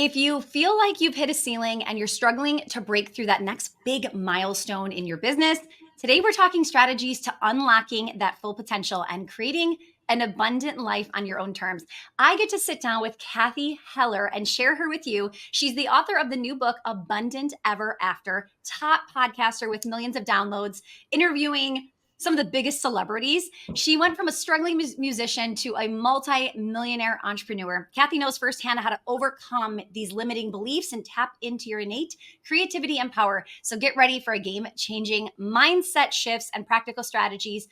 If you feel like you've hit a ceiling and you're struggling to break through that next big milestone in your business, today we're talking strategies to unlocking that full potential and creating an abundant life on your own terms. I get to sit down with Cathy Heller and share her with you. She's the author of the new book, Abundant Ever After, top podcaster with millions of downloads, interviewing some of the biggest celebrities. She went from a struggling musician to a multi-millionaire entrepreneur. Cathy knows firsthand how to overcome these limiting beliefs and tap into your innate creativity and power. So get ready for a game-changing mindset shifts and practical strategies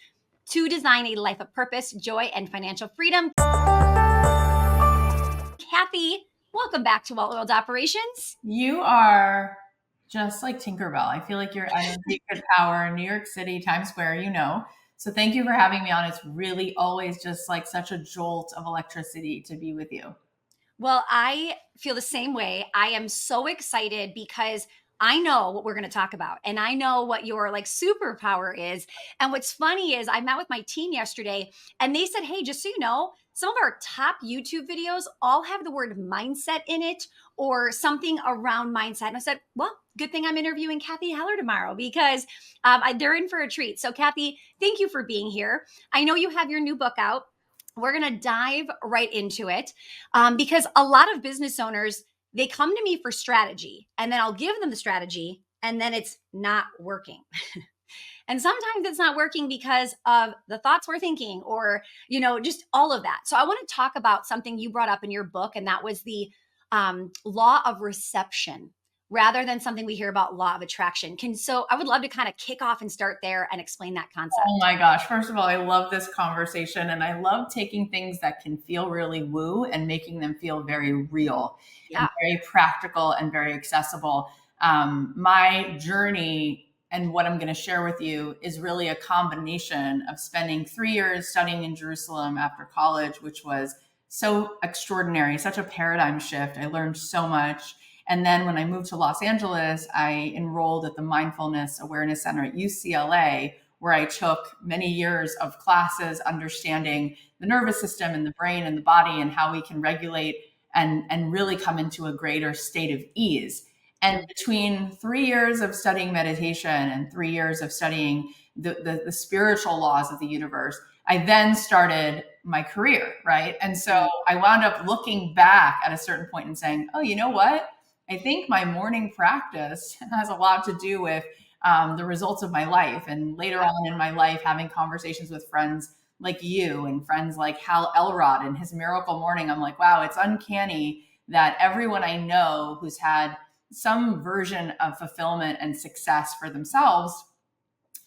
to design a life of purpose, joy, and financial freedom. Cathy, welcome back to Well-Oiled Operations. You are just like Tinkerbell. I feel like your energy could power New York City, Times Square, So thank you for having me on. It's really always just like such a jolt of electricity to be with you. Well, I feel the same way. I am so excited because I know what we're going to talk about and I know what your like superpower is. And what's funny is I met with my team yesterday and they said, "Hey, just so you know, some of our top YouTube videos all have the word mindset in it or something around mindset." And I said, "Well, good thing I'm interviewing Cathy Heller tomorrow because they're in for a treat." So Cathy, thank you for being here. I know you have your new book out. We're going to dive right into it because a lot of business owners, they come to me for strategy and then I'll give them the strategy and then it's not working. And sometimes it's not working because of the thoughts we're thinking or, just all of that. So I want to talk about something you brought up in your book, and that was the law of reception rather than something we hear about law of attraction. So I would love to kind of kick off and start there and explain that concept. Oh my gosh. First of all, I love this conversation and I love taking things that can feel really woo and making them feel very real and very practical and very accessible. My journey and what I'm going to share with you is really a combination of spending 3 years studying in Jerusalem after college, which was so extraordinary, such a paradigm shift. I learned so much. And then when I moved to Los Angeles, I enrolled at the Mindfulness Awareness Center at UCLA, where I took many years of classes understanding the nervous system and the brain and the body and how we can regulate and really come into a greater state of ease. And between 3 years of studying meditation and 3 years of studying the spiritual laws of the universe, I then started my career, right? And so I wound up looking back at a certain point and saying, oh, you know what? I think my morning practice has a lot to do with the results of my life. And later on in my life, having conversations with friends like you and friends like Hal Elrod and his Miracle Morning, I'm like, wow, it's uncanny that everyone I know who's had some version of fulfillment and success for themselves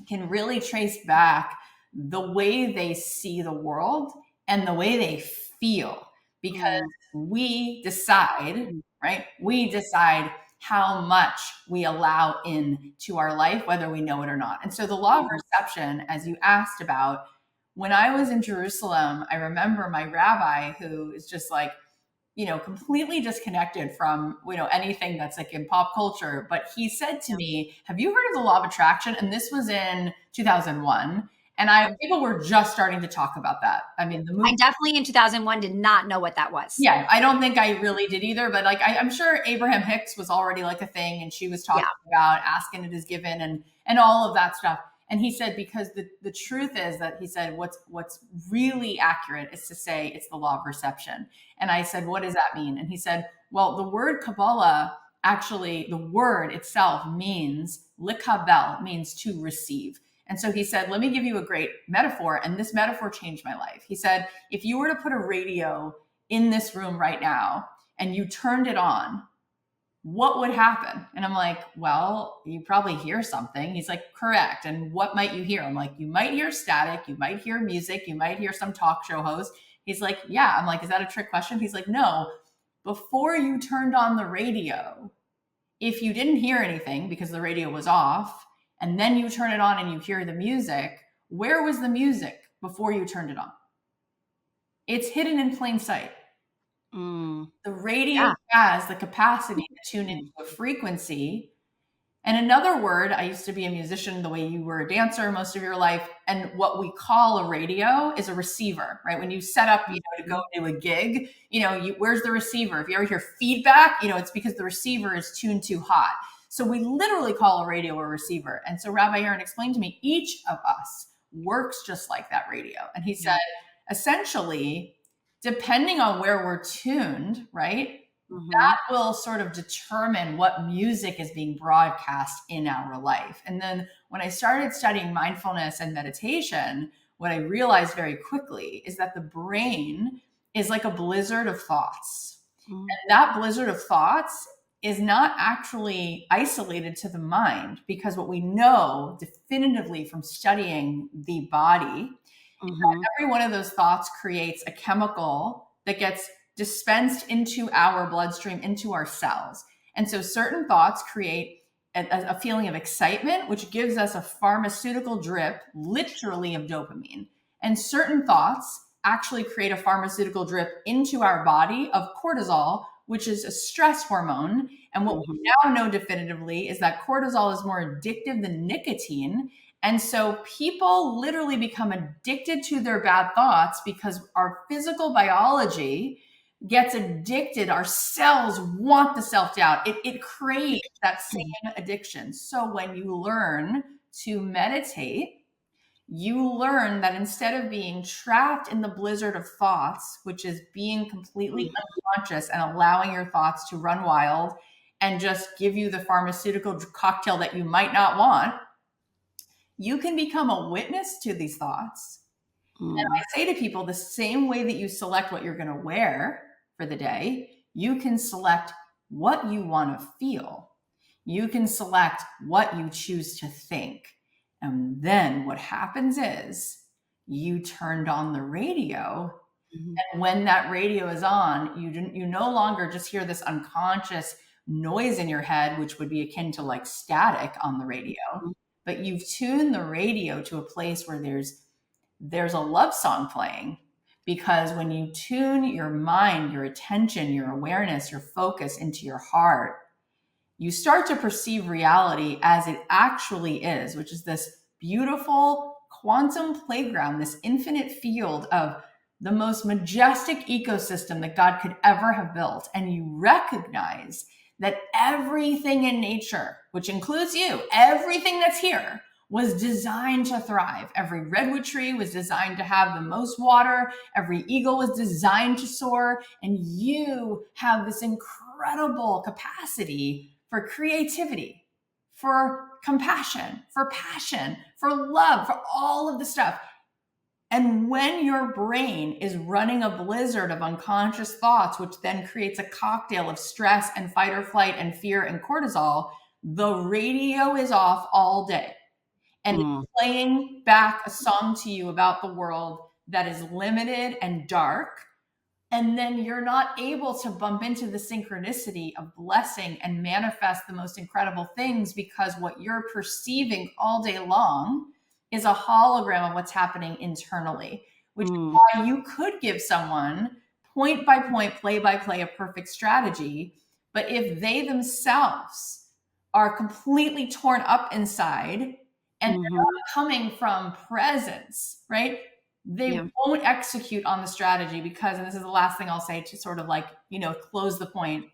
can really trace back the way they see the world and the way they feel, because we decide, right? We decide how much we allow in to our life, whether we know it or not. And so the law of reception, as you asked about, when I was in Jerusalem, I remember my rabbi, who is just like, completely disconnected from, anything that's like in pop culture. But he said to me, have you heard of the law of attraction? And this was in 2001. And people were just starting to talk about that. I mean, the movie. I definitely in 2001 did not know what that was. Yeah, I don't think I really did either. But like, I'm sure Abraham Hicks was already like a thing, and she was talking about asking it is given and all of that stuff. And he said, because the truth is that he said, what's really accurate is to say it's the law of reception. And I said, what does that mean? And he said, well, the word Kabbalah, actually, the word itself means likabel, means to receive. And so he said, let me give you a great metaphor. And this metaphor changed my life. He said, if you were to put a radio in this room right now and you turned it on, what would happen? And I'm like, well, you probably hear something. He's like, correct. And what might you hear? I'm like, you might hear static. You might hear music. You might hear some talk show host. He's like, yeah. I'm like, is that a trick question? He's like, no. Before you turned on the radio, if you didn't hear anything because the radio was off, and then you turn it on and you hear the music, where was the music before you turned it on? It's hidden in plain sight. The radio has the capacity to tune into a frequency And another word, I used to be a musician the way you were a dancer most of your life. And what we call a radio is a receiver, right? When you set up, to go to a gig, where's the receiver? If you ever hear feedback, it's because the receiver is tuned too hot. So we literally call a radio a receiver. And so Rabbi Aaron explained to me, each of us works just like that radio. And he said, essentially, depending on where we're tuned, right? That will sort of determine what music is being broadcast in our life. And then when I started studying mindfulness and meditation, what I realized very quickly is that the brain is like a blizzard of thoughts. And that blizzard of thoughts is not actually isolated to the mind, because what we know definitively from studying the body is that every one of those thoughts creates a chemical that gets dispensed into our bloodstream, into our cells. And so certain thoughts create a feeling of excitement, which gives us a pharmaceutical drip, literally, of dopamine. And certain thoughts actually create a pharmaceutical drip into our body of cortisol, which is a stress hormone. And what we now know definitively is that cortisol is more addictive than nicotine. And so people literally become addicted to their bad thoughts because our physical biology gets addicted. Our cells want the self-doubt. It creates that same addiction. So when you learn to meditate, you learn that instead of being trapped in the blizzard of thoughts, which is being completely unconscious and allowing your thoughts to run wild and just give you the pharmaceutical cocktail that you might not want, you can become a witness to these thoughts. And I say to people, the same way that you select what you're going to wear for the day, you can select what you want to feel. You can select what you choose to think. And then what happens is you turned on the radio. And when that radio is on, you no longer just hear this unconscious noise in your head, which would be akin to like static on the radio, but you've tuned the radio to a place where there's a love song playing. Because when you tune your mind, your attention, your awareness, your focus into your heart, you start to perceive reality as it actually is, which is this beautiful quantum playground, this infinite field of the most majestic ecosystem that God could ever have built. And you recognize that everything in nature, which includes you, everything that's here, was designed to thrive. Every redwood tree was designed to have the most water. Every eagle was designed to soar. And you have this incredible capacity for creativity, for compassion, for passion, for love, for all of the stuff. And when your brain is running a blizzard of unconscious thoughts, which then creates a cocktail of stress and fight or flight and fear and cortisol, the radio is off all day. And playing back a song to you about the world that is limited and dark. And then you're not able to bump into the synchronicity of blessing and manifest the most incredible things, because what you're perceiving all day long is a hologram of what's happening internally, which is why you could give someone point by point, play by play, a perfect strategy. But if they themselves are completely torn up inside, and they're not coming from presence, right? They won't execute on the strategy because, and this is the last thing I'll say to sort of like, close the point.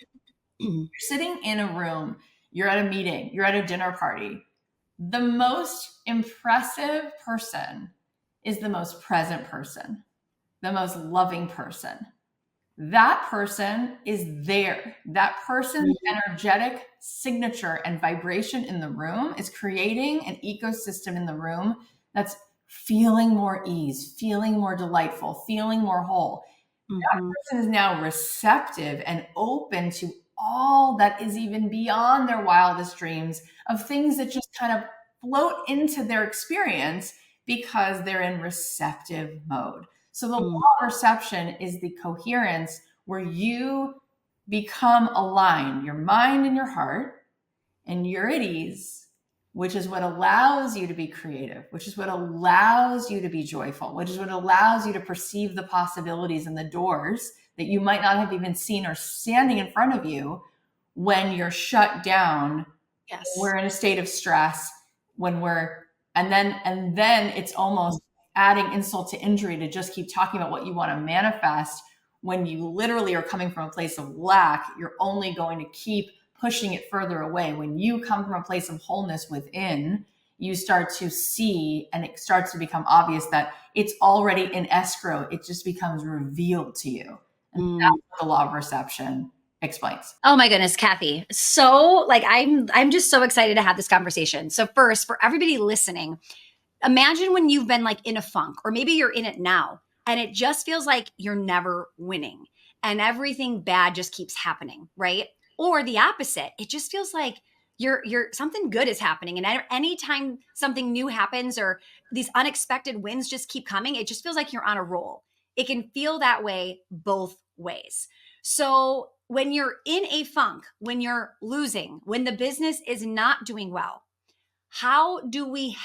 You're sitting in a room, you're at a meeting, you're at a dinner party. The most impressive person is the most present person, the most loving person. That person is there. That person's energetic signature and vibration in the room is creating an ecosystem in the room that's feeling more ease, feeling more delightful, feeling more whole. That person is now receptive and open to all that is even beyond their wildest dreams, of things that just kind of float into their experience because they're in receptive mode. So the law of reception is the coherence where you become aligned, your mind and your heart, and you're at ease, which is what allows you to be creative, which is what allows you to be joyful, which is what allows you to perceive the possibilities and the doors that you might not have even seen or standing in front of you when you're shut down Yes. We're in a state of stress when we're, and then it's almost adding insult to injury to just keep talking about what you want to manifest. When you literally are coming from a place of lack, you're only going to keep pushing it further away. When you come from a place of wholeness within, you start to see, and it starts to become obvious that it's already in escrow. It just becomes revealed to you. And Mm. that's what the law of perception explains. Oh my goodness, Cathy. So like I'm just so excited to have this conversation. So first, for everybody listening, imagine when you've been like in a funk, or maybe you're in it now, and it just feels like you're never winning and everything bad just keeps happening, right? Or the opposite, it just feels like you're something good is happening. And anytime something new happens or these unexpected wins just keep coming, it just feels like you're on a roll. It can feel that way both ways. So when you're in a funk, when you're losing, when the business is not doing well, how do we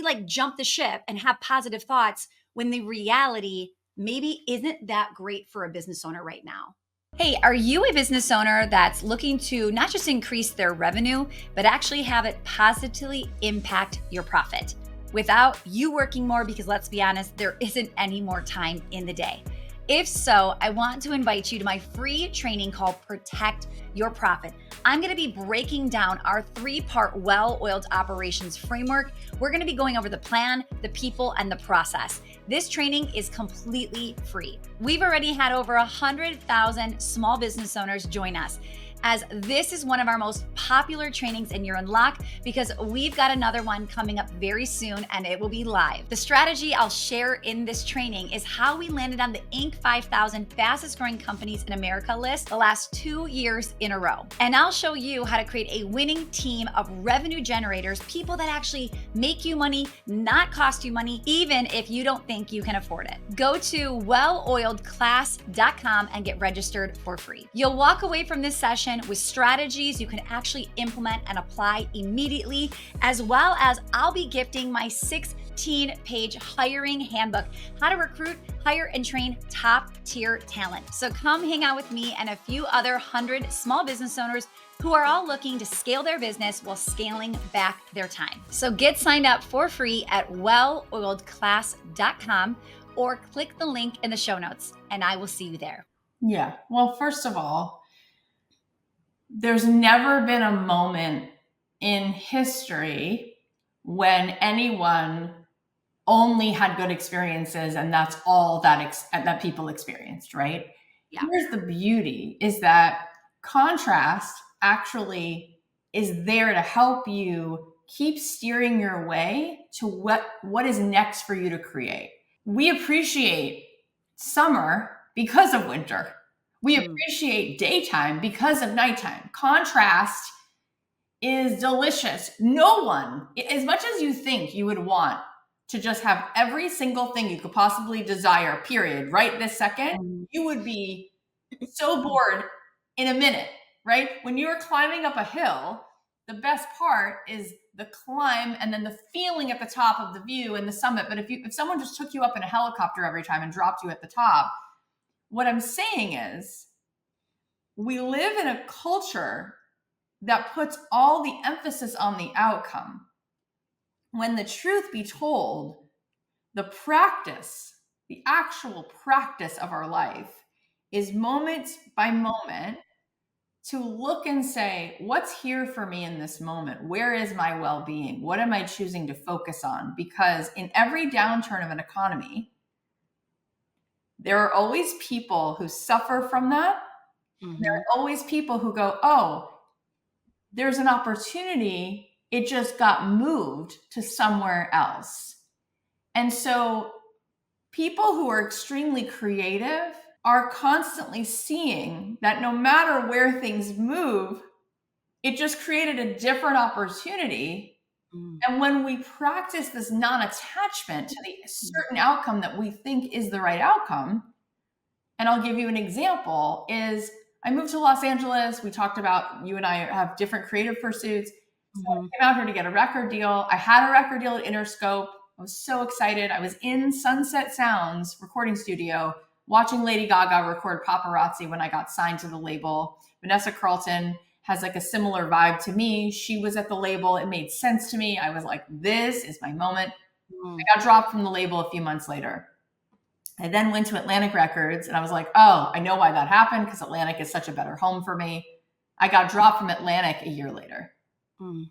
like jump the ship and have positive thoughts when the reality maybe isn't that great for a business owner right now? Hey, are you a business owner that's looking to not just increase their revenue, but actually have it positively impact your profit without you working more? Because let's be honest, there isn't any more time in the day. If so, I want to invite you to my free training called Protect Your Profit. I'm going to be breaking down our 3-part well-oiled operations framework. We're going to be going over the plan, the people, and the process. This training is completely free. We've already had over 100,000 small business owners join us, as this is one of our most popular trainings in Your Unlock, because we've got another one coming up very soon and it will be live. The strategy I'll share in this training is how we landed on the Inc. 5000 fastest growing companies in America list the last 2 years in a row. And I'll show you how to create a winning team of revenue generators, people that actually make you money, not cost you money, even if you don't think you can afford it. Go to welloiledclass.com and get registered for free. You'll walk away from this session with strategies you can actually implement and apply immediately, as well as I'll be gifting my 16-page hiring handbook, how to recruit, hire, and train top-tier talent. So come hang out with me and a few other 100 small business owners who are all looking to scale their business while scaling back their time. So get signed up for free at welloiledclass.com or click the link in the show notes, and I will see you there. Yeah. Well, first of all, there's never been a moment in history when anyone only had good experiences and that's all that people experienced, right? Yeah. Here's the beauty is that contrast actually is there to help you keep steering your way to what is next for you to create. We appreciate summer because of winter. We appreciate daytime because of nighttime. Contrast is delicious. No one, as much as you think you would want to just have every single thing you could possibly desire, period, right this second, you would be so bored in a minute, right? When you're climbing up a hill, the best part is the climb and then the feeling at the top of the view and the summit. But if someone just took you up in a helicopter every time and dropped you at the top, what I'm saying is we live in a culture that puts all the emphasis on the outcome. When the truth be told, the practice, the actual practice of our life is moment by moment to look and say, what's here for me in this moment? Where is my well-being? What am I choosing to focus on? Because in every downturn of an economy, there are always people who suffer from that. There are always people who go, oh, there's an opportunity. It just got moved to somewhere else. And so people who are extremely creative are constantly seeing that no matter where things move, it just created a different opportunity. And when we practice this non-attachment to the certain outcome that we think is the right outcome, and I'll give you an example, is I moved to Los Angeles. We talked about, you and I have different creative pursuits. So I came out here to get a record deal. I had a record deal at Interscope. I was so excited. I was in Sunset Sounds recording studio watching Lady Gaga record Paparazzi when I got signed to the label. Vanessa Carlton has like a similar vibe to me. She was at the label. It made sense to me. I was like, this is my moment. Mm. I got dropped from the label a few months later. I then went to Atlantic Records and I was like, oh, I know why that happened because Atlantic is such a better home for me. I got dropped from Atlantic a year later. Mm.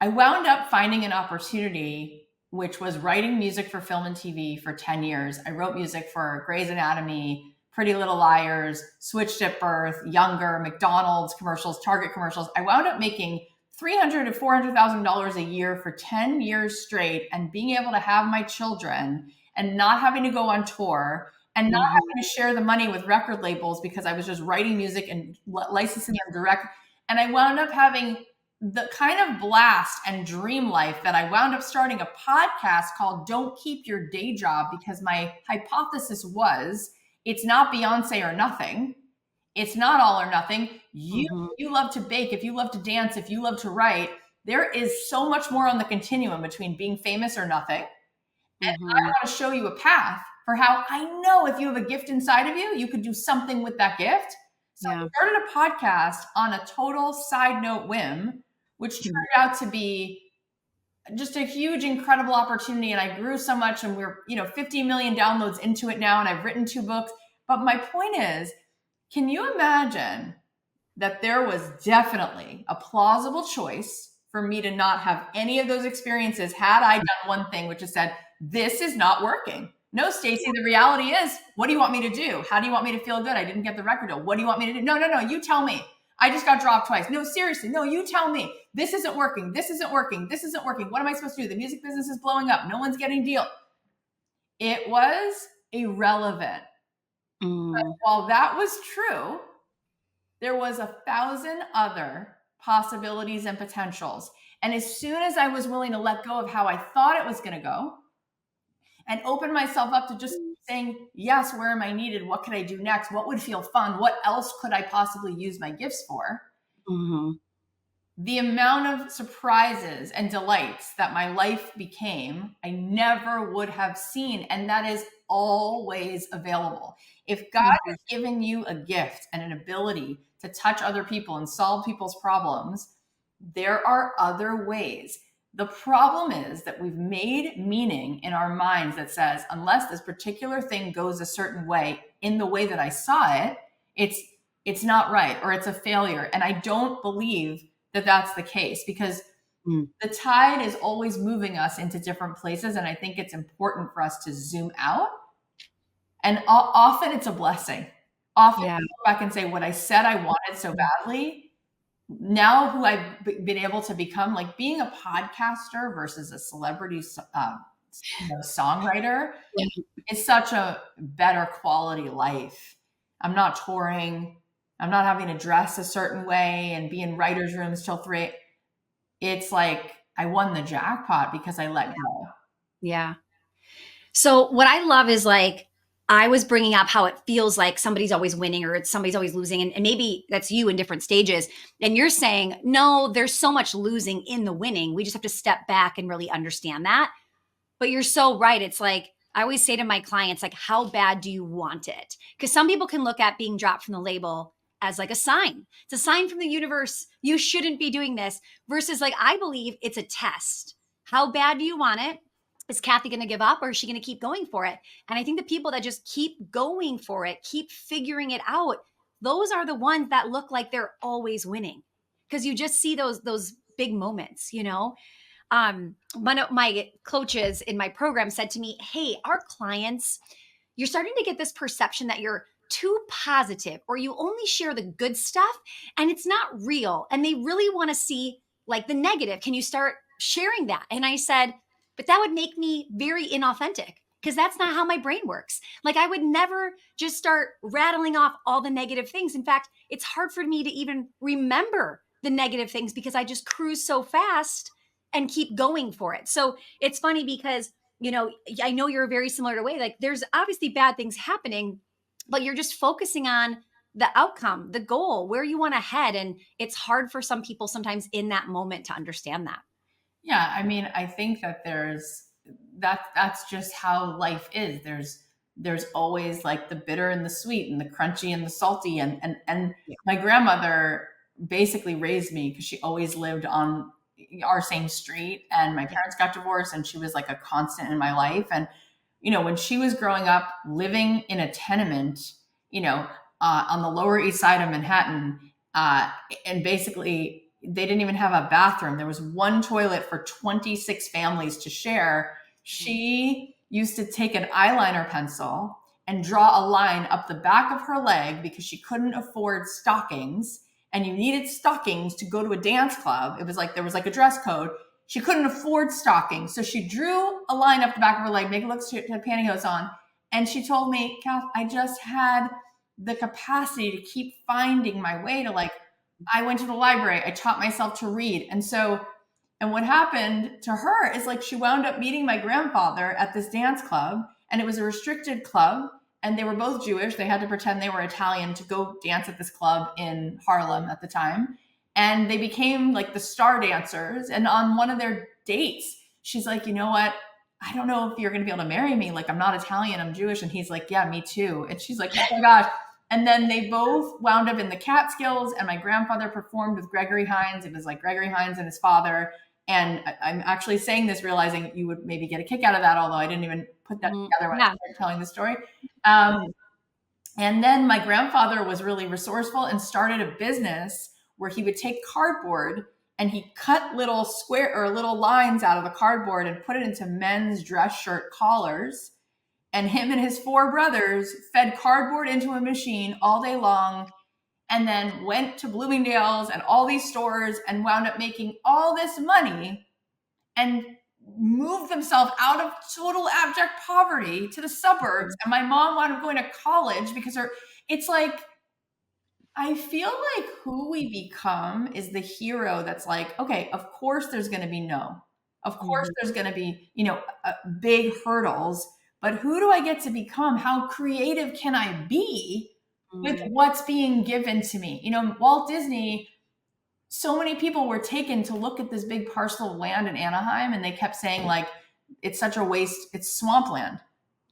I wound up finding an opportunity, which was writing music for film and TV for 10 years. I wrote music for Grey's Anatomy, Pretty Little Liars, Switched at Birth, Younger, McDonald's commercials, Target commercials. I wound up making $300,000 to $400,000 a year for 10 years straight, and being able to have my children and not having to go on tour and not Mm-hmm. having to share the money with record labels because I was just writing music and licensing them direct. And I wound up having the kind of blast and dream life that I wound up starting a podcast called Don't Keep Your Day Job, because my hypothesis was it's not Beyonce or nothing. It's not all or nothing. Mm-hmm. You love to bake, if you love to dance, if you love to write, there is so much more on the continuum between being famous or nothing. And I Mm-hmm. want to show you a path for how I know if you have a gift inside of you, you could do something with that gift. So Yeah. I started a podcast on a total side note whim, which turned out to be just a huge, incredible opportunity. And I grew so much, and we're, 50 million downloads into it now. And I've written 2 books. But my point is, can you imagine that there was definitely a plausible choice for me to not have any of those experiences had I done one thing, which is said, this is not working. No, Stacey, the reality is, what do you want me to do? How do you want me to feel good? I didn't get the record deal. What do you want me to do? No, you tell me. I just got dropped twice. No, seriously. No, you tell me. This isn't working. This isn't working. This isn't working. What am I supposed to do? The music business is blowing up. No one's getting deal. It was irrelevant. Mm. But while that was true, there was 1,000 other possibilities and potentials. And as soon as I was willing to let go of how I thought it was going to go and open myself up to just saying, yes, where am I needed? What could I do next? What would feel fun? What else could I possibly use my gifts for? Mm-hmm. The amount of surprises and delights that my life became, I never would have seen. And that is always available. If God Mm-hmm. has given you a gift and an ability to touch other people and solve people's problems, there are other ways. The problem is that we've made meaning in our minds that says, unless this particular thing goes a certain way in the way that I saw it, it's not right, or it's a failure. And I don't believe that that's the case, because the tide is always moving us into different places. And I think it's important for us to zoom out. And often it's a blessing. Often Yeah. I go back and say, what I said I wanted so badly, now who I've been able to become, like being a podcaster versus a celebrity songwriter, is such a better quality life. I'm not touring. I'm not having to dress a certain way and be in writers' rooms till 3. It's like I won the jackpot because I let go. Yeah. So what I love is like, I was bringing up how it feels like somebody's always winning or somebody's always losing. And maybe that's you in different stages. And you're saying, no, there's so much losing in the winning. We just have to step back and really understand that. But you're so right. It's like, I always say to my clients, like, how bad do you want it? Because some people can look at being dropped from the label as like a sign. It's a sign from the universe. You shouldn't be doing this. Versus like, I believe it's a test. How bad do you want it? Is Cathy going to give up, or is she going to keep going for it? And I think the people that just keep going for it, keep figuring it out, those are the ones that look like they're always winning, because you just see those big moments, one of my coaches in my program said to me, hey, our clients, you're starting to get this perception that you're too positive, or you only share the good stuff and it's not real. And they really want to see like the negative. Can you start sharing that? And I said, but that would make me very inauthentic, because that's not how my brain works. Like, I would never just start rattling off all the negative things. In fact, it's hard for me to even remember the negative things because I just cruise so fast and keep going for it. So it's funny because, I know you're very similar to way. Like, there's obviously bad things happening, but you're just focusing on the outcome, the goal, where you want to head. And it's hard for some people sometimes in that moment to understand that. Yeah, I mean, I think that that's just how life is. There's always like the bitter and the sweet and the crunchy and the salty. And Yeah. my grandmother basically raised me, because she always lived on our same street, and my parents got divorced, and she was like a constant in my life. And when she was growing up living in a tenement, on the Lower East Side of Manhattan, and basically they didn't even have a bathroom. There was one toilet for 26 families to share. She used to take an eyeliner pencil and draw a line up the back of her leg, because she couldn't afford stockings, and you needed stockings to go to a dance club. It was like there was like a dress code. She couldn't afford stockings. So she drew a line up the back of her leg, make it look like she had pantyhose on. And she told me, Kath, I just had the capacity to keep finding my way to, like, I went to the library, I taught myself to read. And what happened to her is, like, she wound up meeting my grandfather at this dance club, and it was a restricted club, and they were both Jewish. They had to pretend they were Italian to go dance at this club in Harlem at the time. And they became like the star dancers. And on one of their dates, she's like, you know what? I don't know if you're going to be able to marry me. Like, I'm not Italian, I'm Jewish. And he's like, yeah, me too. And she's like, oh my gosh. And then they both wound up in the Catskills, and my grandfather performed with Gregory Hines. It was like Gregory Hines and his father. And I'm actually saying this realizing you would maybe get a kick out of that, although I didn't even put that together when I started telling the story. And then my grandfather was really resourceful and started a business where he would take cardboard and he cut little square or little lines out of the cardboard and put it into men's dress shirt collars. And him and his 4 brothers fed cardboard into a machine all day long, and then went to Bloomingdale's and all these stores and wound up making all this money and moved themselves out of total abject poverty to the suburbs. And my mom wound up going to college because it's like, I feel like who we become is the hero that's like, okay, of course there's going to be no. Of course there's going to be, big hurdles, but who do I get to become? How creative can I be with what's being given to me? Walt Disney, so many people were taken to look at this big parcel of land in Anaheim, and they kept saying, like, it's such a waste, it's swampland.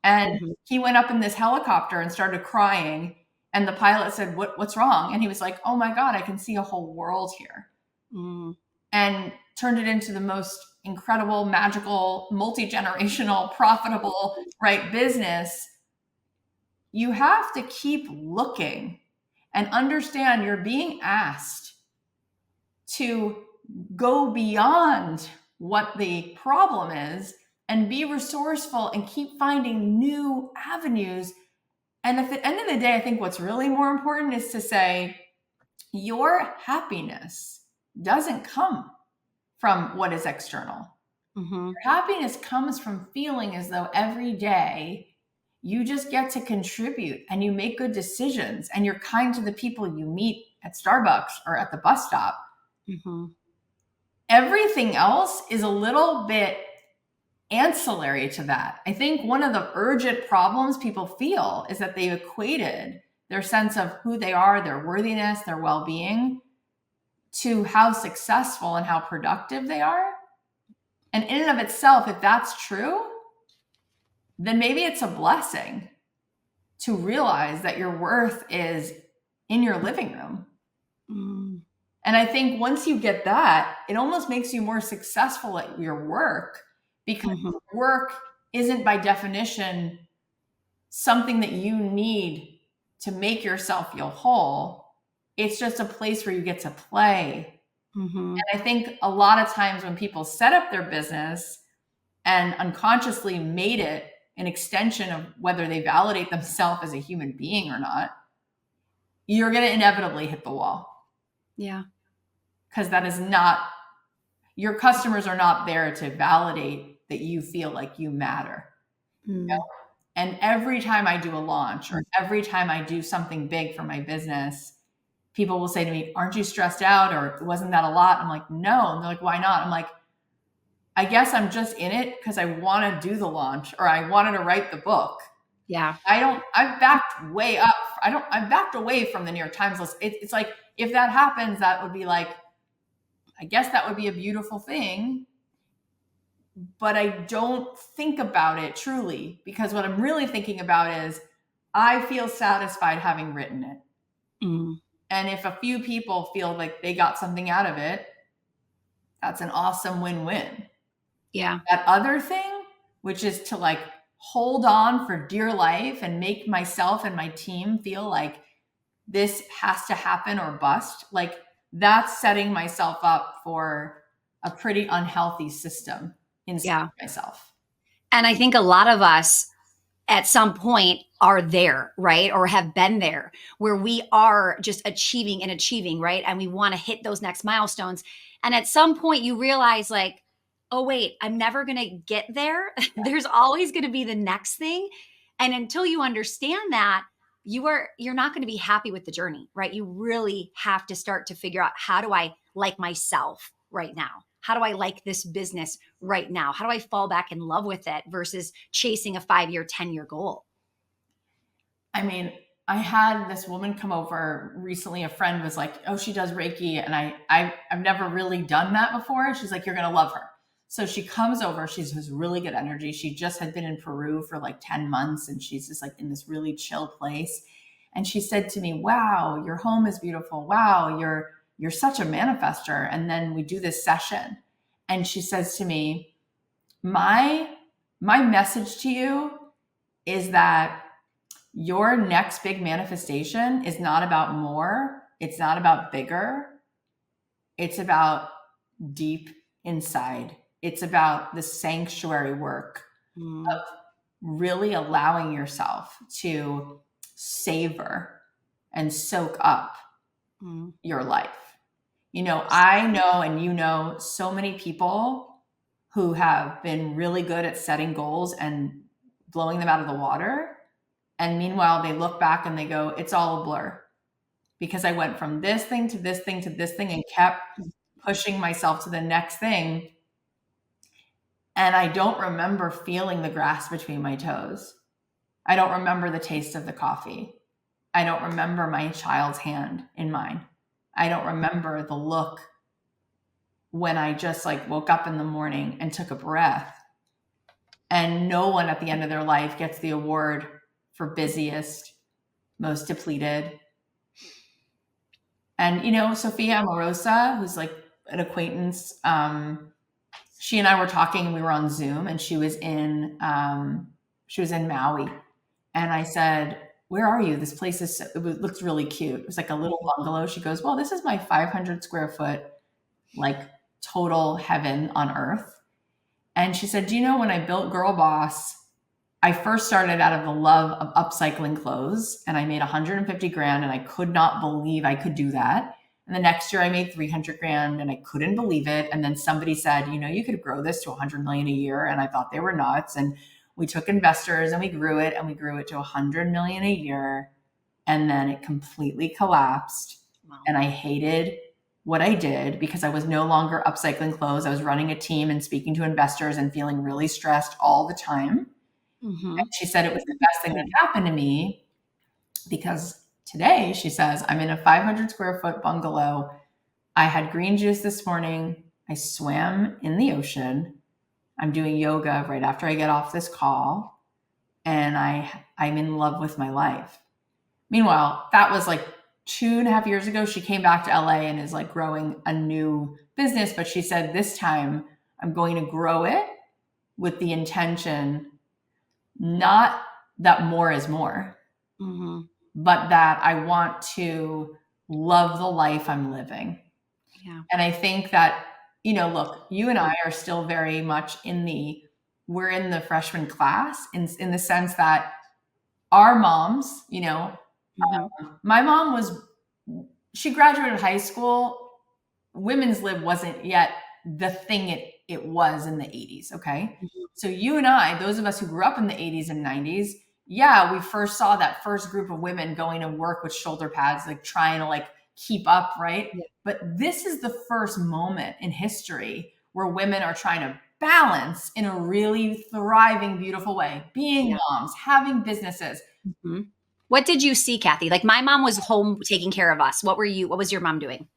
And he went up in this helicopter and started crying. And the pilot said, what's wrong? And he was like, oh my God, I can see a whole world here. And turned it into the most incredible, magical, multi-generational, profitable, right, business. You have to keep looking and understand you're being asked to go beyond what the problem is and be resourceful and keep finding new avenues. And at the end of the day, I think what's really more important is to say your happiness doesn't come from what is external. Your happiness comes from feeling as though every day you just get to contribute and you make good decisions and you're kind to the people you meet at Starbucks or at the bus stop. Everything else is a little bit ancillary to that. I think one of the urgent problems people feel is that they've equated their sense of who they are, their worthiness, their well-being, to how successful and how productive they are. And in and of itself, if that's true, then maybe it's a blessing to realize that your worth is in your living room. And I think once you get that, it almost makes you more successful at your work, because work isn't by definition something that you need to make yourself feel whole. It's just a place where you get to play. And I think a lot of times when people set up their business and unconsciously made it an extension of whether they validate themselves as a human being or not, you're going to inevitably hit the wall. Yeah. Because that is not, your customers are not there to validate that you feel like you matter. And every time I do a launch or every time I do something big for my business, people will say to me, aren't you stressed out? Or wasn't that a lot? I'm like, no. And they're like, why not? I'm like, I guess I'm just in it because I want to do the launch, or I wanted to write the book. Yeah. I've backed way up. I've backed away from the New York Times list. It's like, if that happens, that would be like, I guess that would be a beautiful thing, but I don't think about it truly, because what I'm really thinking about is I feel satisfied having written it. And if a few people feel like they got something out of it, that's an awesome win-win. Yeah. That other thing, which is to like hold on for dear life and make myself and my team feel like this has to happen or bust, like that's setting myself up for a pretty unhealthy system inside Yeah. myself. And I think a lot of us at some point are there, right? Or have been there where we are just achieving and achieving, right? And we want to hit those next milestones. And at some point you realize like, oh wait, I'm never going to get there. There's always going to be the next thing. And until you understand that, you're not going to be happy with the journey, right? You really have to start to figure out, how do I like myself right now? How do I like this business right now? How do I fall back in love with it versus chasing a 5-year, 10-year goal? I mean, I had this woman come over recently. A friend was like, "Oh, she does Reiki," and I've never really done that before. She's like, "You're gonna love her." So she comes over. She has really good energy. She just had been in Peru for like 10 months, and she's just like in this really chill place. And she said to me, "Wow, your home is beautiful. Wow, you're such a manifester." And then we do this session, and she says to me, "My message to you is that your next big manifestation is not about more. It's not about bigger. It's about deep inside. It's about the sanctuary work Mm, of really allowing yourself to savor and soak up mm, your life." I know, and so many people who have been really good at setting goals and blowing them out of the water. And meanwhile, they look back and they go, it's all a blur because I went from this thing to this thing to this thing and kept pushing myself to the next thing. And I don't remember feeling the grass between my toes. I don't remember the taste of the coffee. I don't remember my child's hand in mine. I don't remember the look when I just like woke up in the morning and took a breath. And no one at the end of their life gets the award for busiest, most depleted. And Sophia Amorosa, who's like an acquaintance, she and I were talking. We were on Zoom, and she was in Maui, and I said, "Where are you? This place looks really cute." It was like a little bungalow. She goes, "Well, this is my 500 square foot, like total heaven on earth." And she said, "Do you know when I built Girl Boss, I first started out of the love of upcycling clothes, and I made 150 grand, and I could not believe I could do that. And the next year I made 300 grand, and I couldn't believe it. And then somebody said, you could grow this to 100 million a year." And I thought they were nuts. And we took investors and we grew it to 100 million a year. And then it completely collapsed. wow. And I hated what I did because I was no longer upcycling clothes. I was running a team and speaking to investors and feeling really stressed all the time. Mm-hmm. And she said it was the best thing that happened to me because today, she says, I'm in a 500 square foot bungalow. I had green juice this morning. I swam in the ocean. I'm doing yoga right after I get off this call. And I'm in love with my life. Meanwhile, that was like 2.5 years ago. She came back to LA and is like growing a new business. But she said, this time I'm going to grow it with the intention, not that more is more, Mm-hmm. but that I want to love the life I'm living. Yeah. And I think that, look, you and I are still very much we're in the freshman class in the sense that our moms, Mm-hmm. my mom she graduated high school. Women's lib wasn't yet the thing it was in the 80s. Okay. Mm-hmm. So you and I, those of us who grew up in the 80s and 90s, yeah, we first saw that first group of women going to work with shoulder pads, like trying to like keep up, right? Yeah. But this is the first moment in history where women are trying to balance in a really thriving, beautiful way, being Yeah. moms, having businesses. Mm-hmm. What did you see, Cathy? Like my mom was home taking care of us. What was your mom doing?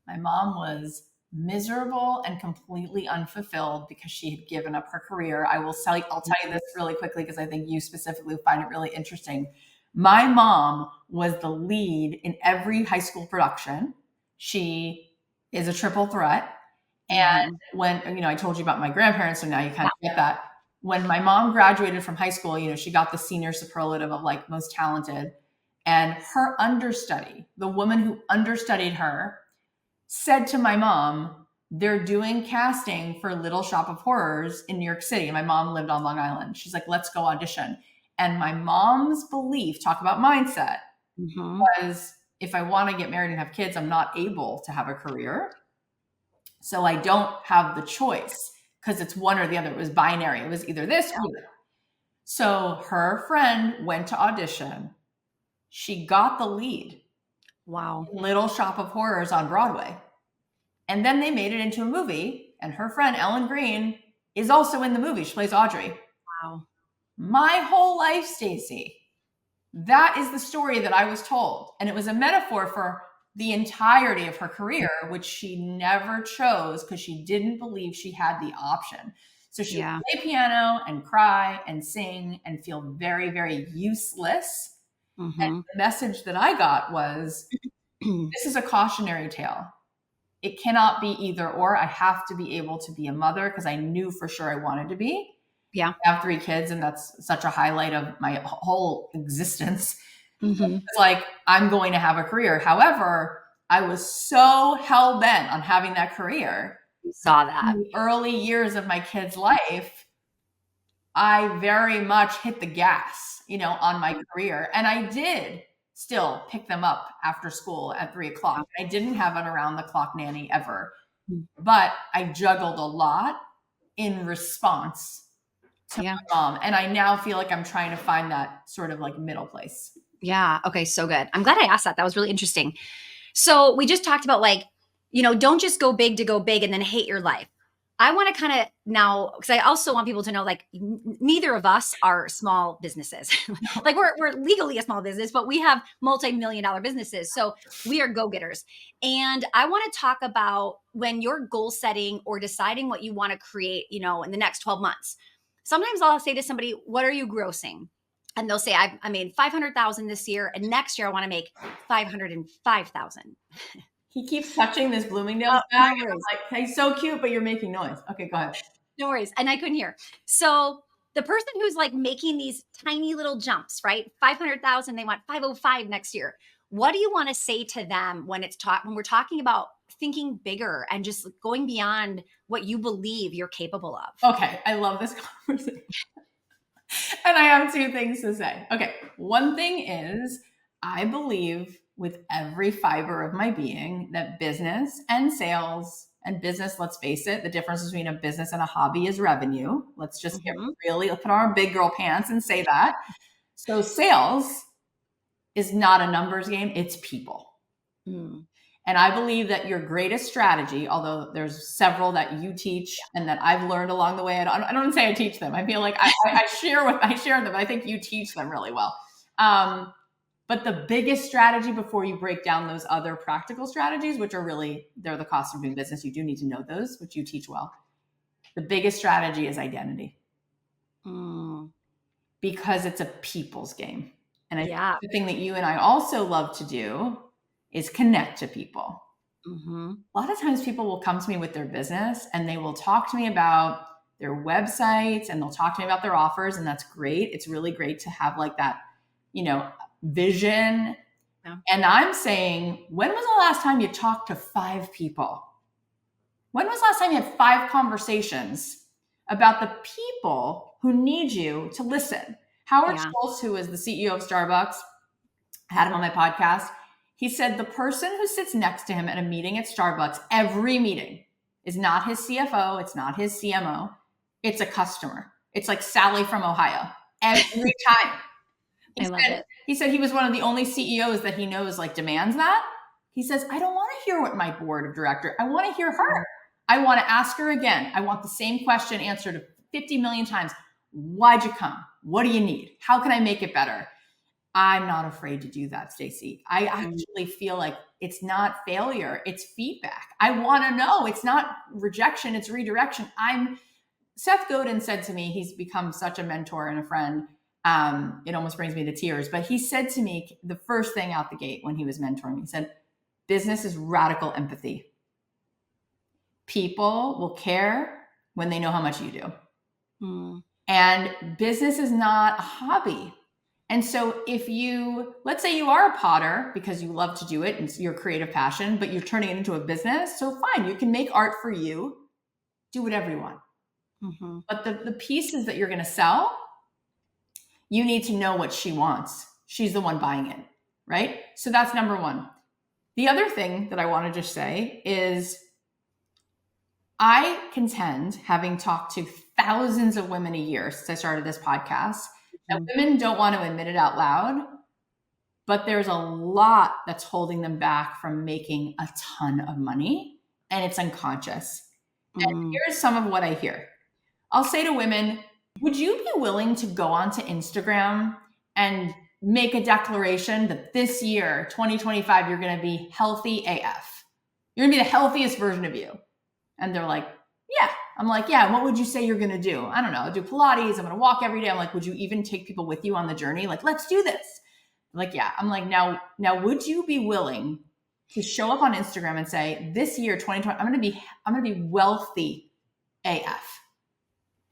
My mom was miserable and completely unfulfilled because she had given up her career. I'll tell you this really quickly because I think you specifically find it really interesting. My mom was the lead in every high school production. She is a triple threat. And Mhm. when, I told you about my grandparents, so now you kind Yeah. of get that. When my mom graduated from high school, she got the senior superlative of like most talented. And her understudy, the woman who understudied her, said to my mom, they're doing casting for Little Shop of Horrors in New York City. And my mom lived on Long Island. She's like, let's go audition. And my mom's belief, talk about mindset, Mhm. was if I want to get married and have kids, I'm not able to have a career. So I don't have the choice because it's one or the other. It was binary. It was either this or that. So her friend went to audition. She got the lead Wow. in Little Shop of Horrors on Broadway. And then they made it into a movie. And her friend, Ellen Green, is also in the movie. She plays Audrey. Wow. My whole life, Stacey, that is the story that I was told. And it was a metaphor for the entirety of her career, which she never chose because she didn't believe she had the option. So she would Yeah. play piano and cry and sing and feel very, very useless. And Mhm. the message that I got was, this is a cautionary tale. It cannot be either or. I have to be able to be a mother because I knew for sure I wanted to be. Yeah. I have 3 kids, and that's such a highlight of my whole existence. Mhm. It's like, I'm going to have a career. However, I was so hell bent on having that career. You saw In that. the early years of my kid's life, I very much hit the gas, on my career. And I did still pick them up after school at 3 o'clock. I didn't have an around the clock nanny ever, Mm. but I juggled a lot in response to Yeah. my mom. And I now feel like I'm trying to find that sort of like middle place. Yeah. Okay. So good. I'm glad I asked that. That was really interesting. So we just talked about like, don't just go big to go big and then hate your life. I want to kind of now, because I also want people to know like neither of us are small businesses. Like we're legally a small business, but we have multi-million-dollar businesses. So we are go-getters. And I want to talk about when you're goal setting or deciding what you want to create, in the next 12 months. Sometimes I'll say to somebody, what are you grossing? And they'll say, I made 500,000 this year, and next year I want to make 505,000. He keeps touching this Bloomingdale's Oh, bag. no And worries. I'm like, he's so cute, but you're making noise. Okay, go ahead. No worries. And I couldn't hear. So the person who's like making these tiny little jumps, right? 500,000, they want 505 next year. What do you want to say to them when when we're talking about thinking bigger and just going beyond what you believe you're capable of? Okay, I love this conversation. And I have 2 things to say. Okay, one thing is, I believe with every fiber of my being that business and sales and business, let's face it, the difference between a business and a hobby is revenue. Let's just get Mhm. really, put on our big girl pants and say that. So sales is not a numbers game, it's people. Mm. And I believe that your greatest strategy, although there's several that you teach and that I've learned along the way, I don't say I teach them. I feel like I share them, but I think you teach them really well. But the biggest strategy before you break down those other practical strategies, which are really, they're the cost of doing business. You do need to know those, which you teach well. The biggest strategy is identity Mm. because it's a people's game. And I think Yeah. the thing that you and I also love to do is connect to people. Mm-hmm. A lot of times people will come to me with their business and they will talk to me about their websites and they'll talk to me about their offers. And that's great. It's really great to have like that, vision. Yeah. And I'm saying, when was the last time you talked to 5 people? When was the last time you had 5 conversations about the people who need you to listen? Howard Yeah. Schultz, who is the CEO of Starbucks, I had him on my podcast. He said the person who sits next to him at a meeting at Starbucks, every meeting, is not his CFO. It's not his CMO. It's a customer. It's like Sally from Ohio. Every time. I love it. He said he was one of the only CEOs that he knows like demands that. He says, I don't want to hear what my board of director, I want to hear her. I want to ask her again. I want the same question answered 50 million times. Why'd you come? What do you need? How can I make it better? I'm not afraid to do that, Stacey. I actually feel like it's not failure, it's feedback. I want to know. It's not rejection, it's redirection. Seth Godin said to me, he's become such a mentor and a friend. It almost brings me to tears. But he said to me the first thing out the gate when he was mentoring me, he said, business is radical empathy. People will care when they know how much you do. Mm. And business is not a hobby. And so if you, let's say you are a potter because you love to do it and it's your creative passion, but you're turning it into a business, so fine, you can make art for you, do whatever you want. Mm-hmm. But the pieces that you're going to sell, you need to know what she wants. She's the one buying it, right? So that's number one. The other thing that I want to just say is I contend, having talked to thousands of women a year since I started this podcast, that women don't want to admit it out loud, but there's a lot that's holding them back from making a ton of money, and it's unconscious. And here's some of what I hear. I'll say to women, would you be willing to go onto Instagram and make a declaration that this year, 2025, you're going to be healthy AF? You're going to be the healthiest version of you. And they're like, yeah. I'm like, yeah. What would you say you're going to do? I don't know. Do Pilates. I'm going to walk every day. I'm like, would you even take people with you on the journey? Like, let's do this. I'm like, yeah. I'm like, now, would you be willing to show up on Instagram and say, this year, 2020, I'm going to be wealthy AF?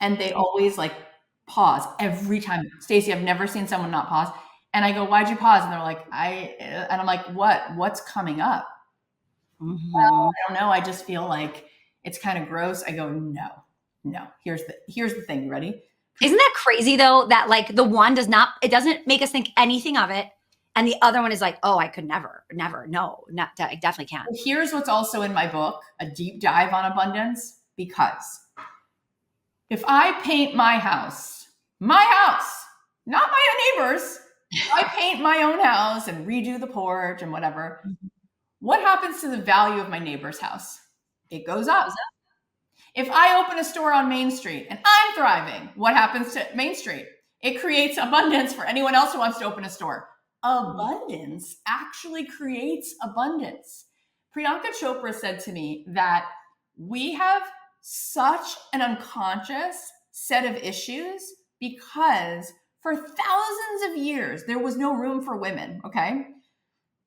And they always like pause every time. Stacey, I've never seen someone not pause. And I go, why'd you pause? And they're like, and I'm like, what's coming up? Mm-hmm. Well, I don't know. I just feel like it's kind of gross. I go, no. Here's the thing. You ready? Isn't that crazy though? That like the one it doesn't make us think anything of it. And the other one is like, oh, I could never. No, I definitely can't. Well, here's what's also in my book, a deep dive on abundance, because if I paint my house, not my neighbor's, I paint my own house and redo the porch and whatever, what happens to the value of my neighbor's house? It goes up. If I open a store on Main Street and I'm thriving, what happens to Main Street? It creates abundance for anyone else who wants to open a store. Abundance actually creates abundance. Priyanka Chopra said to me that we have such an unconscious set of issues because for thousands of years, there was no room for women, okay?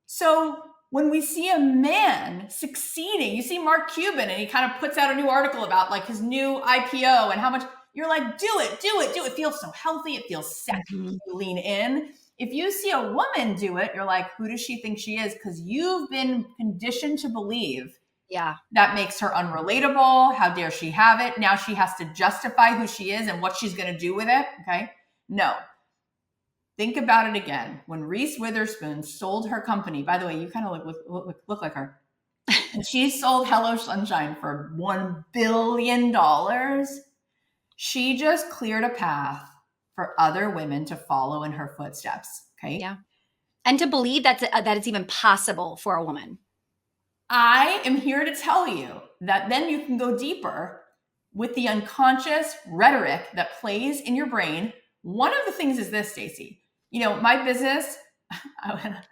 So when we see a man succeeding, you see Mark Cuban and he kind of puts out a new article about like his new IPO and how much, you're like, do it. It feels so healthy. It feels sexy. You lean in. If you see a woman do it, you're like, who does she think she is? Because you've been conditioned to believe that makes her unrelatable. How dare she have it? Now she has to justify who she is and what she's going to do with it. Okay. No. Think about it again. When Reese Witherspoon sold her company, by the way, you kind of look like her. And she sold Hello Sunshine for $1 billion. She just cleared a path for other women to follow in her footsteps. Okay. Yeah. And to believe that it's even possible for a woman. I am here to tell you that then you can go deeper with the unconscious rhetoric that plays in your brain. One of the things is this, Stacey. You know, my business,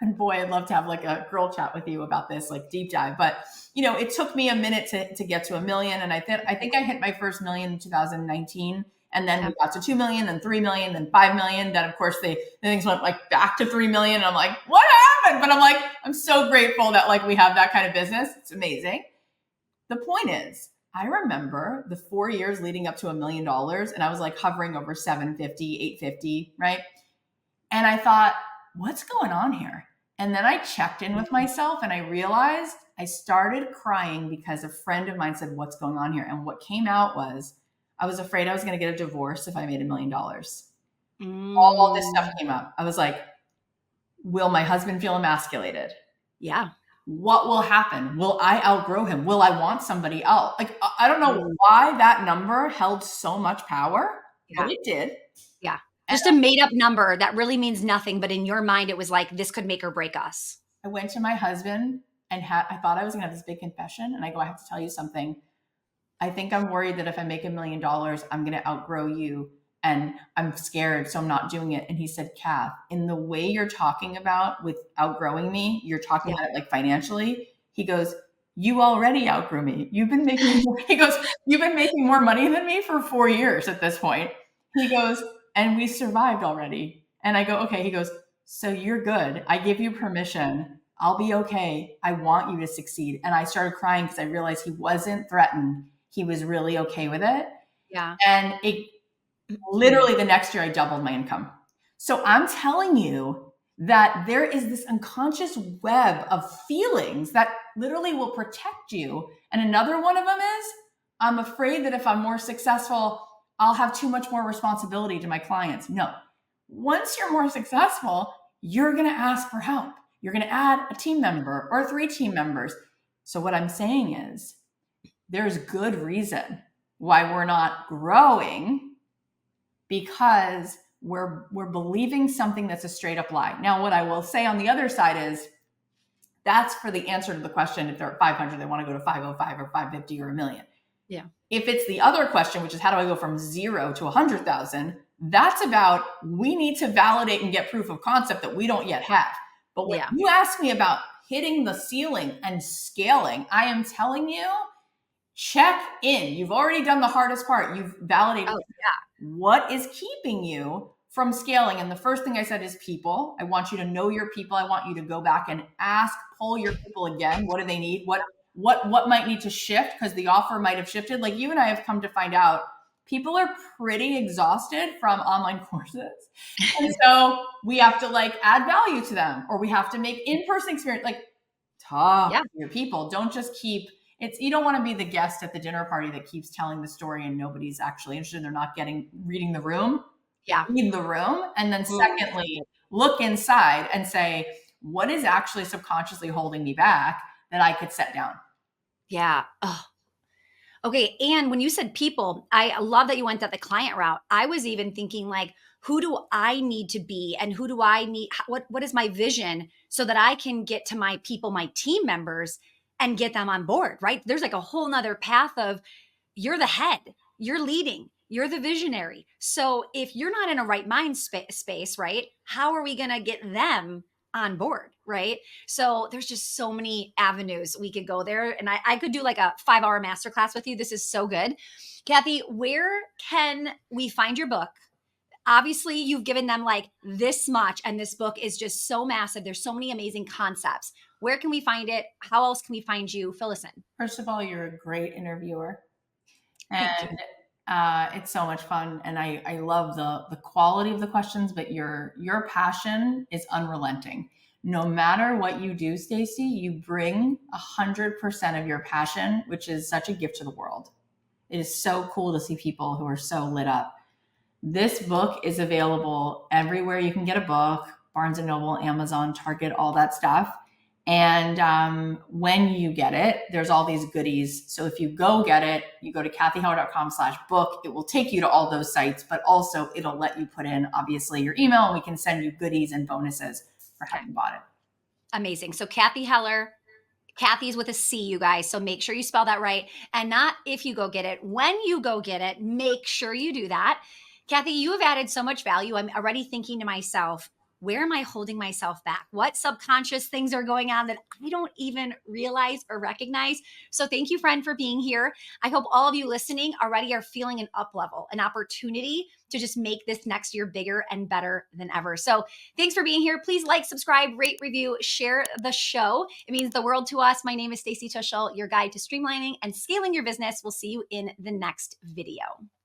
and boy, I'd love to have like a girl chat with you about this, like deep dive. But, you know, it took me a minute to get to $1 million. And I think I hit my first million in 2019. And then we got to 2 million, then 3 million, then 5 million. Then of course the things went like back to 3 million. And I'm like, what happened? But I'm like, I'm so grateful that like we have that kind of business. It's amazing. The point is, I remember the 4 years leading up to $1 million and I was like hovering over 750, 850, right? And I thought, what's going on here? And then I checked in with myself and I realized I started crying because a friend of mine said, what's going on here? And what came out was, I was afraid I was going to get a divorce if I made $1 million. All this stuff came up. I was like, will my husband feel emasculated? Yeah. What will happen? Will I outgrow him? Will I want somebody else? Like, I don't know why that number held so much power, but it did. Yeah. Just a made up number that really means nothing. But in your mind, it was like, this could make or break us. I went to my husband and I thought I was going to have this big confession. And I go, I have to tell you something. I think I'm worried that if I make $1 million, I'm going to outgrow you. And I'm scared, so I'm not doing it. And he said, Kath, in the way you're talking about with outgrowing me, you're talking about it like financially. He goes, you already outgrew me. You've been making more money than me for 4 years at this point. He goes, and we survived already. And I go, okay. He goes, so you're good. I give you permission. I'll be okay. I want you to succeed. And I started crying because I realized he wasn't threatened. He was really okay with it. Yeah. And it literally the next year I doubled my income. So I'm telling you that there is this unconscious web of feelings that literally will protect you. And another one of them is I'm afraid that if I'm more successful, I'll have too much more responsibility to my clients. No. Once you're more successful, you're going to ask for help. You're going to add a team member or 3 team members. So what I'm saying is there's good reason why we're not growing, because we're believing something that's a straight up lie. Now, what I will say on the other side is that's for the answer to the question. If they're at 500, they want to go to 505 or 550 or a million. Yeah. If it's the other question, which is how do I go from 0 to 100,000? That's about we need to validate and get proof of concept that we don't yet have. But when you ask me about hitting the ceiling and scaling, I am telling you, check in. You've already done the hardest part. You've validated what is keeping you from scaling. And the first thing I said is people. I want you to know your people. I want you to go back and pull your people again. What do they need? What might need to shift? Because the offer might have shifted. Like you and I have come to find out, people are pretty exhausted from online courses. And so we have to like add value to them, or we have to make in-person experience, like talk to your people. Don't just keep you don't want to be the guest at the dinner party that keeps telling the story and nobody's actually interested. They're not reading the room. Yeah. Read the room. And then secondly, look inside and say, what is actually subconsciously holding me back that I could set down? Yeah. Oh. Okay. And when you said people, I love that you went that the client route. I was even thinking like, who do I need to be and who do I need? What is my vision so that I can get to my people, my team members, and get them on board, right? There's like a whole nother path of you're the head, you're leading, you're the visionary. So if you're not in a right mind space, right? How are we going to get them on board, right? So there's just so many avenues we could go there. And I could do like a 5-hour masterclass with you. This is so good. Cathy, where can we find your book? Obviously, you've given them like this much, and this book is just so massive. There's so many amazing concepts. Where can we find it? How else can we find you? Fill us in. First of all, you're a great interviewer. Thank you. It's so much fun. And I love the quality of the questions, but your passion is unrelenting. No matter what you do, Stacey, you bring 100% of your passion, which is such a gift to the world. It is so cool to see people who are so lit up. This book is available everywhere you can get a book, Barnes & Noble, Amazon, Target, all that stuff. And when you get it, there's all these goodies. So if you go get it, you go to cathyheller.com/book. It will take you to all those sites, but also it'll let you put in, obviously, your email, and we can send you goodies and bonuses for having bought it. Amazing. So Cathy Heller, Cathy's with a C, you guys. So make sure you spell that right. And not if you go get it, when you go get it, make sure you do that. Cathy, you have added so much value. I'm already thinking to myself, where am I holding myself back? What subconscious things are going on that I don't even realize or recognize? So thank you, friend, for being here. I hope all of you listening already are feeling an up level, an opportunity to just make this next year bigger and better than ever. So thanks for being here. Please like, subscribe, rate, review, share the show. It means the world to us. My name is Stacey Tuschel, your guide to streamlining and scaling your business. We'll see you in the next video.